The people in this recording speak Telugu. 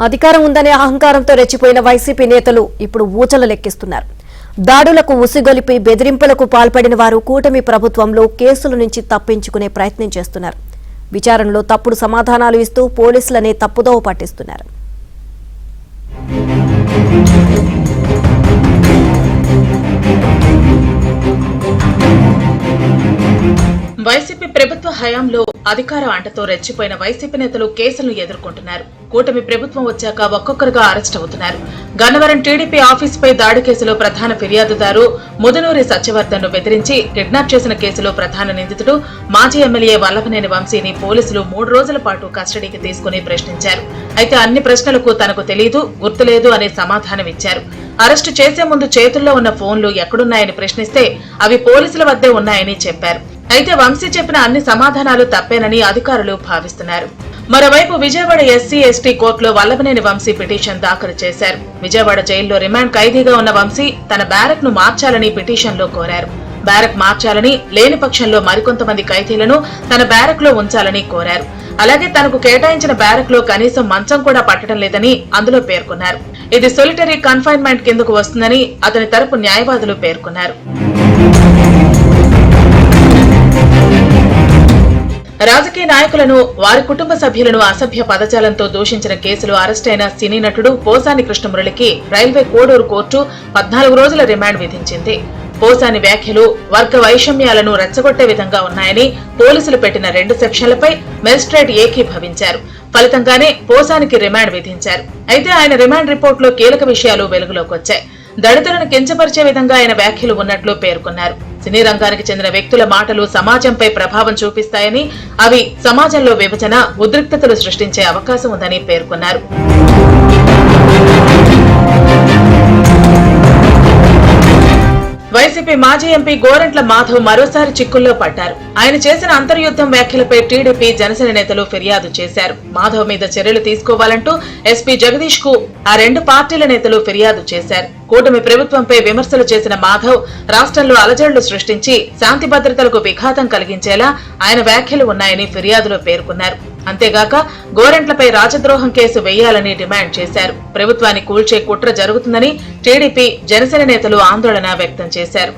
అధికారం ఉందనే అహంకారంతో రెచ్చిపోయిన వైసీపీ నేతలు ఇప్పుడు ఊచలు లెక్కిస్తున్నారు. దాడులకు ఉసిగొలిపి బెదిరింపులకు పాల్పడిన వారు కూటమి ప్రభుత్వంలో కేసుల నుంచి తప్పించుకునే ప్రయత్నం చేస్తున్నారు. విచారణలో తప్పుడు సమాధానాలు ఇస్తూ పోలీసులనే తప్పుదోవ పట్టిస్తున్నారు. వైసీపీ ప్రభుత్వ హయాంలో అధికార అంటతో రెచ్చిపోయిన వైసీపీ నేతలు కేసులను ఎదుర్కొంటున్నారు. కూటమి ప్రభుత్వం వచ్చాక ఒక్కొక్కరుగా అరెస్ట్ అవుతున్నారు. గన్నవరం టీడీపీ ఆఫీసుపై దాడి కేసులో ప్రధాన ఫిర్యాదుదారు ముదనూరి సత్యవర్ధన్ ను బెదిరించి కిడ్నాప్ చేసిన కేసులో ప్రధాన నిందితుడు మాజీ ఎమ్మెల్యే వల్లభనేని వంశీని పోలీసులు 3 రోజుల పాటు కస్టడీకి తీసుకుని ప్రశ్నించారు. అయితే అన్ని ప్రశ్నలకు తనకు తెలీదు, గుర్తులేదు అనే సమాధానం ఇచ్చారు. అరెస్టు చేసే ముందు చేతుల్లో ఉన్న ఫోన్లు ఎక్కడున్నాయని ప్రశ్నిస్తే అవి పోలీసుల వద్దే ఉన్నాయని చెప్పారు. అయితే వంశీ చెప్పిన అన్ని సమాధానాలు తప్పేనని అధికారులు భావిస్తున్నారు. మరోవైపు విజయవాడ ఎస్సీ ఎస్టీ కోర్టులో వల్లభనేని వంశీ పిటిషన్ దాఖలు చేశారు. విజయవాడ జైల్లో రిమాండ్ ఖైదీగా ఉన్న వంశీ తన బ్యారక్ ను మార్చాలని పిటిషన్లో కోరారు. బ్యారక్ మార్చాలని, లేని పక్షంలో మరికొంతమంది ఖైదీలను తన బ్యారక్ లో ఉంచాలని కోరారు. అలాగే తనకు కేటాయించిన బ్యారక్ లో కనీసం మంచం కూడా పట్టడం లేదని అందులో పేర్కొన్నారు. ఇది సొలిటరీ కన్ఫైన్మెంట్ కిందకు వస్తుందని అతని తరపు న్యాయవాదులు పేర్కొన్నారు. రాజకీయ నాయకులను, వారి కుటుంబ సభ్యులను అసభ్య పదజాలంతో దూషించిన కేసులో అరెస్టైన సినీ నటుడు పోసాని కృష్ణమురళికి రైల్వే కోడూరు కోర్టు 14 రోజుల రిమాండ్ విధించింది. పోసాని వ్యాఖ్యలు వర్గ వైషమ్యాలను రెచ్చగొట్టే విధంగా ఉన్నాయని పోలీసులు పెట్టిన 2 సెక్షన్లపై మెజిస్ట్రేట్ ఏకీభవించారు. ఫలితంగానే పోసానికి రిమాండ్ విధించారు. అయితే ఆయన రిమాండ్ రిపోర్టులో కీలక విషయాలు వెలుగులోకి వచ్చాయి. దళితులను కించపరిచే విధంగా ఆయన వ్యాఖ్యలు ఉన్నట్లు పేర్కొన్నారు. సినీ రంగానికి చెందిన వ్యక్తుల మాటలు సమాజంపై ప్రభావం చూపిస్తాయని, అవి సమాజంలో విభజన, ఉద్రిక్తతలు సృష్టించే అవకాశం ఉందని పేర్కొన్నారు. వైసీపీ మాజీ ఎంపీ గోరంట్ల మాధవ్ మరోసారి చిక్కుల్లో పడ్డారు. ఆయన చేసిన అంతర్యుద్ధం వ్యాఖ్యలపై టీడీపీ, జనసేన నేతలు ఫిర్యాదు చేశారు. మాధవ్ మీద చర్యలు తీసుకోవాలంటూ ఎస్పీ జగదీష్ కు ఆ 2 పార్టీల నేతలు ఫిర్యాదు చేశారు. కూటమి ప్రభుత్వంపై విమర్శలు చేసిన మాధవ్ రాష్ట్రంలో అలజడులు సృష్టించి శాంతి భద్రతలకు విఘాతం కలిగించేలా ఆయన వ్యాఖ్యలు ఉన్నాయని ఫిర్యాదులో పేర్కొన్నారు. అంతేగాక గోరంట్లపై రాజద్రోహం కేసు వేయాలని డిమాండ్ చేశారు. ప్రభుత్వాన్ని కూల్చే కుట్ర జరుగుతుందని టీడీపీ, జనసేన నేతలు ఆందోళన వ్యక్తం చేశారు.